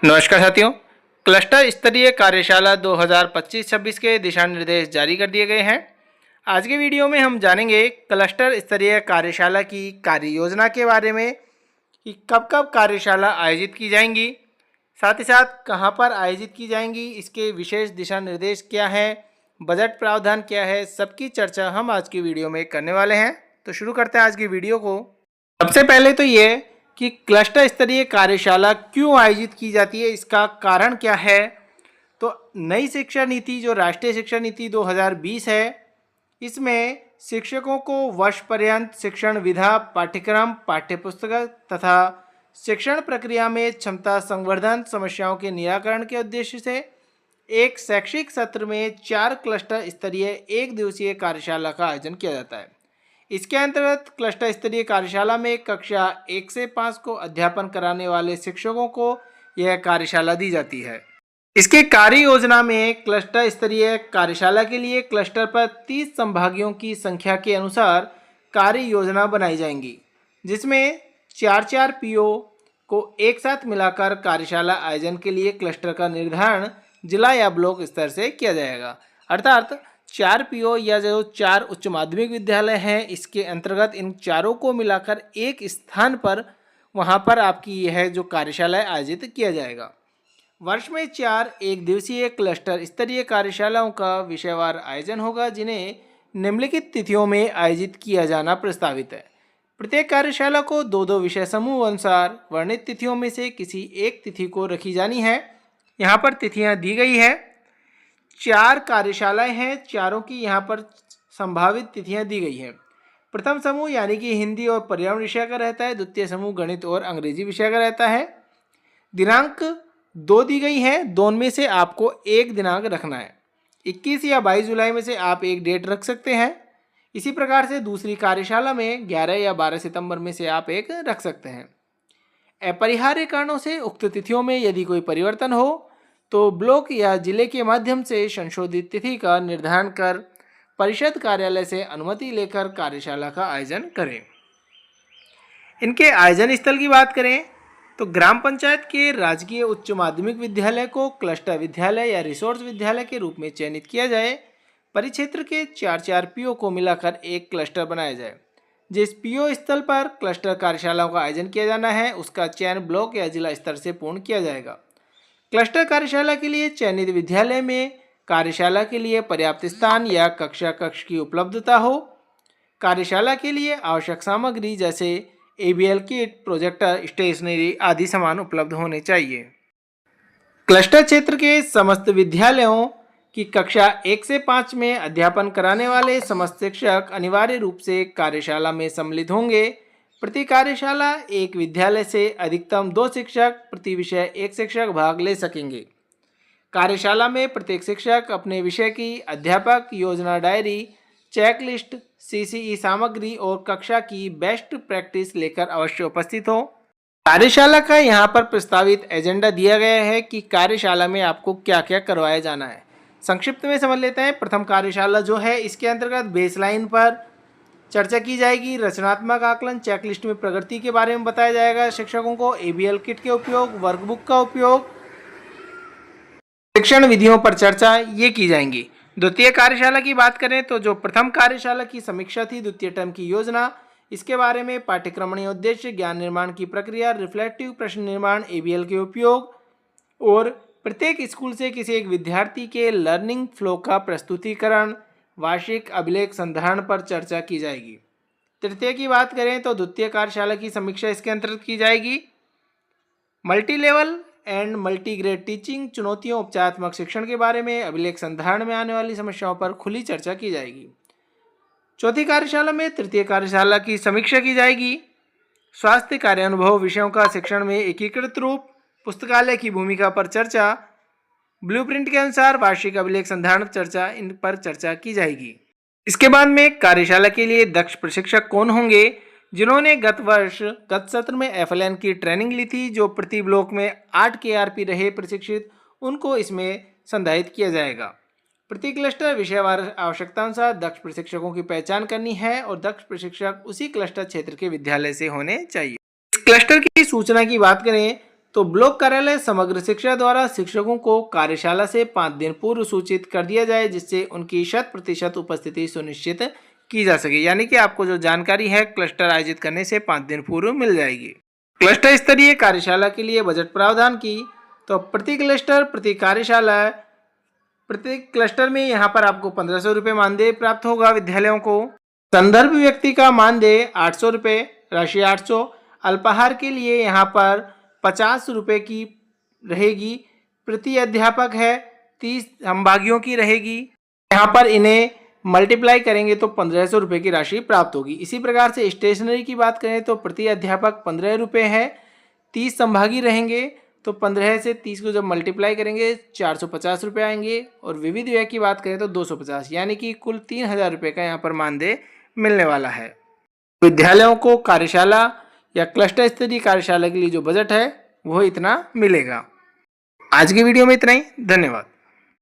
नमस्कार साथियों। क्लस्टर स्तरीय कार्यशाला 2025-26 के दिशा निर्देश जारी कर दिए गए हैं। आज के वीडियो में हम जानेंगे क्लस्टर स्तरीय कार्यशाला की कार्य योजना के बारे में कि कब कब कार्यशाला आयोजित की जाएंगी, साथ ही साथ कहां पर आयोजित की जाएंगी, इसके विशेष दिशा निर्देश क्या हैं, बजट प्रावधान क्या है, सबकी चर्चा हम आज की वीडियो में करने वाले हैं। तो शुरू करते हैं आज की वीडियो को। सबसे पहले तो ये कि क्लस्टर स्तरीय कार्यशाला क्यों आयोजित की जाती है, इसका कारण क्या है। तो नई शिक्षा नीति जो राष्ट्रीय शिक्षा नीति 2020 है, इसमें शिक्षकों को वर्ष पर्यंत शिक्षण विधा, पाठ्यक्रम, पाठ्यपुस्तक तथा शिक्षण प्रक्रिया में क्षमता संवर्धन समस्याओं के निराकरण के उद्देश्य से एक शैक्षिक सत्र में 4 क्लस्टर स्तरीय एक दिवसीय कार्यशाला का आयोजन किया जाता है। इसके अंतर्गत क्लस्टर स्तरीय कार्यशाला में कक्षा 1 से 5 को अध्यापन कराने वाले शिक्षकों को यह कार्यशाला दी जाती है। इसके कार्य योजना में क्लस्टर स्तरीय कार्यशाला के लिए क्लस्टर पर 30 संभागियों की संख्या के अनुसार कार्य योजना बनाई जाएंगी, जिसमें 4-4 पीओ को एक साथ मिलाकर कार्यशाला आयोजन के लिए क्लस्टर का निर्धारण जिला या ब्लॉक स्तर से किया जाएगा। अर्थात 4 पीओ या जो 4 उच्च माध्यमिक विद्यालय हैं, इसके अंतर्गत इन चारों को मिलाकर एक स्थान पर वहां पर आपकी यह जो कार्यशाला आयोजित किया जाएगा। वर्ष में 4 एक दिवसीय क्लस्टर स्तरीय कार्यशालाओं का विषयवार आयोजन होगा, जिन्हें निम्नलिखित तिथियों में आयोजित किया जाना प्रस्तावित है। प्रत्येक कार्यशाला को 2-2 विषय समूह अनुसार वर्णित तिथियों में से किसी एक तिथि को रखी जानी है। यहाँ पर तिथियाँ दी गई है। 4 कार्यशालाएं हैं, चारों की यहाँ पर संभावित तिथियां दी गई हैं। प्रथम समूह यानी कि हिंदी और पर्यावरण विषय का रहता है। द्वितीय समूह गणित और अंग्रेजी विषय का रहता है। दिनांक 2 दी गई है, दोनों में से आपको एक दिनांक रखना है। 21 या 22 जुलाई में से आप एक डेट रख सकते हैं। इसी प्रकार से दूसरी कार्यशाला में 11 या 12 सितंबर में से आप एक रख सकते हैं। अपरिहार्य कारणों से उक्त तिथियों में यदि कोई परिवर्तन हो तो ब्लॉक या जिले के माध्यम से संशोधित तिथि का निर्धारण कर परिषद कार्यालय से अनुमति लेकर कार्यशाला का आयोजन करें। इनके आयोजन स्थल की बात करें तो ग्राम पंचायत के राजकीय उच्च माध्यमिक विद्यालय को क्लस्टर विद्यालय या रिसोर्स विद्यालय के रूप में चयनित किया जाए। परिक्षेत्र के 4-4 पीओ को मिलाकर एक क्लस्टर बनाया जाए। जिस पीओ स्थल पर क्लस्टर कार्यशालाओं का आयोजन किया जाना है, उसका चयन ब्लॉक या जिला स्तर से पूर्ण किया जाएगा। क्लस्टर कार्यशाला के लिए चयनित विद्यालय में कार्यशाला के लिए पर्याप्त स्थान या कक्षा कक्ष की उपलब्धता हो। कार्यशाला के लिए आवश्यक सामग्री जैसे एबीएल किट, प्रोजेक्टर, स्टेशनरी आदि सामान उपलब्ध होने चाहिए। क्लस्टर क्षेत्र के समस्त विद्यालयों की कक्षा 1 से 5 में अध्यापन कराने वाले समस्त शिक्षक अनिवार्य रूप से कार्यशाला में सम्मिलित होंगे। प्रति कार्यशाला एक विद्यालय से अधिकतम 2 शिक्षक, प्रति विषय 1 शिक्षक भाग ले सकेंगे। कार्यशाला में प्रत्येक शिक्षक अपने विषय की अध्यापक योजना डायरी, चेकलिस्ट, सीसीई सामग्री और कक्षा की बेस्ट प्रैक्टिस लेकर अवश्य उपस्थित हो। कार्यशाला का यहाँ पर प्रस्तावित एजेंडा दिया गया है कि कार्यशाला में आपको क्या क्या करवाया जाना है। संक्षिप्त में समझ लेते हैं। प्रथम कार्यशाला जो है, इसके अंतर्गत बेसलाइन पर चर्चा की जाएगी। रचनात्मक आकलन, चेकलिस्ट में प्रगति के बारे में बताया जाएगा। शिक्षकों को एबीएल किट के उपयोग, वर्कबुक का उपयोग, शिक्षण विधियों पर चर्चा ये की जाएंगी। द्वितीय कार्यशाला की बात करें तो जो प्रथम कार्यशाला की समीक्षा थी, द्वितीय टर्म की योजना, इसके बारे में पाठ्यक्रमणीय उद्देश्य, ज्ञान निर्माण की प्रक्रिया, रिफ्लेक्टिव प्रश्न निर्माण, एबीएल के उपयोग और प्रत्येक स्कूल से किसी एक विद्यार्थी के लर्निंग फ्लो का प्रस्तुतिकरण, वार्षिक अभिलेख संधारण पर चर्चा की जाएगी। तृतीय की बात करें तो द्वितीय कार्यशाला की समीक्षा इसके अंतर्गत की जाएगी। Multi level and multi grade teaching, चुनौतियों उपचारात्मक शिक्षण के बारे में, अभिलेख संधारण में आने वाली समस्याओं पर खुली चर्चा की जाएगी। चौथी कार्यशाला में तृतीय कार्यशाला की समीक्षा की जाएगी। स्वास्थ्य कार्यानुभव विषयों का शिक्षण में एकीकृत रूप, पुस्तकालय की भूमिका पर चर्चा, ब्लूप्रिंट के अनुसार वार्षिक अभिलेख संधारण चर्चा, इन पर चर्चा की जाएगी। इसके बाद में कार्यशाला के लिए दक्ष प्रशिक्षक कौन होंगे, जिन्होंने गत सत्र में एफएलएन की ट्रेनिंग ली थी, जो प्रति ब्लॉक में 8 केआरपी रहे प्रशिक्षित, उनको इसमें संधारित किया जाएगा। प्रति क्लस्टर विषयवार आवश्यकता अनुसार दक्ष प्रशिक्षकों की पहचान करनी है और दक्ष प्रशिक्षक उसी क्लस्टर क्षेत्र के विद्यालय से होने चाहिए। इस क्लस्टर की सूचना की बात करें तो ब्लॉक कार्यालय समग्र शिक्षा द्वारा शिक्षकों को कार्यशाला से 5 दिन पूर्व सूचित कर दिया जाए, जिससे उनकी 100% उपस्थिति सुनिश्चित की जा सके। यानी कि आपको जो जानकारी है क्लस्टर आयोजित करने से 5 दिन पूर्व मिल जाएगी। क्लस्टर स्तरीय कार्यशाला के लिए बजट प्रावधान की, तो प्रति क्लस्टर प्रति कार्यशाला प्रत्येक क्लस्टर में यहाँ पर आपको 1500 रुपये मानदेय प्राप्त होगा विद्यालयों को। संदर्भ व्यक्ति का मानदेय 800 रुपये, राशि 800। अल्पाहार के लिए यहाँ पर 50 रुपये की रहेगी। प्रति अध्यापक है 30 संभागियों की रहेगी। यहाँ पर इन्हें मल्टीप्लाई करेंगे तो 1500 रुपये की राशि प्राप्त होगी। इसी प्रकार से स्टेशनरी की बात करें तो प्रति अध्यापक 15 रुपये है, 30 संभागी रहेंगे तो 15 से 30 को जब मल्टीप्लाई करेंगे 450 रुपये आएंगे। और विविध व्यय की बात करें तो 250, यानी कि कुल 3000 रुपये का यहाँ पर मानदेय मिलने वाला है। विद्यालयों को कार्यशाला या क्लस्टर स्तरीय कार्यशाला के लिए जो बजट है वो इतना मिलेगा। आज की वीडियो में इतना ही। धन्यवाद।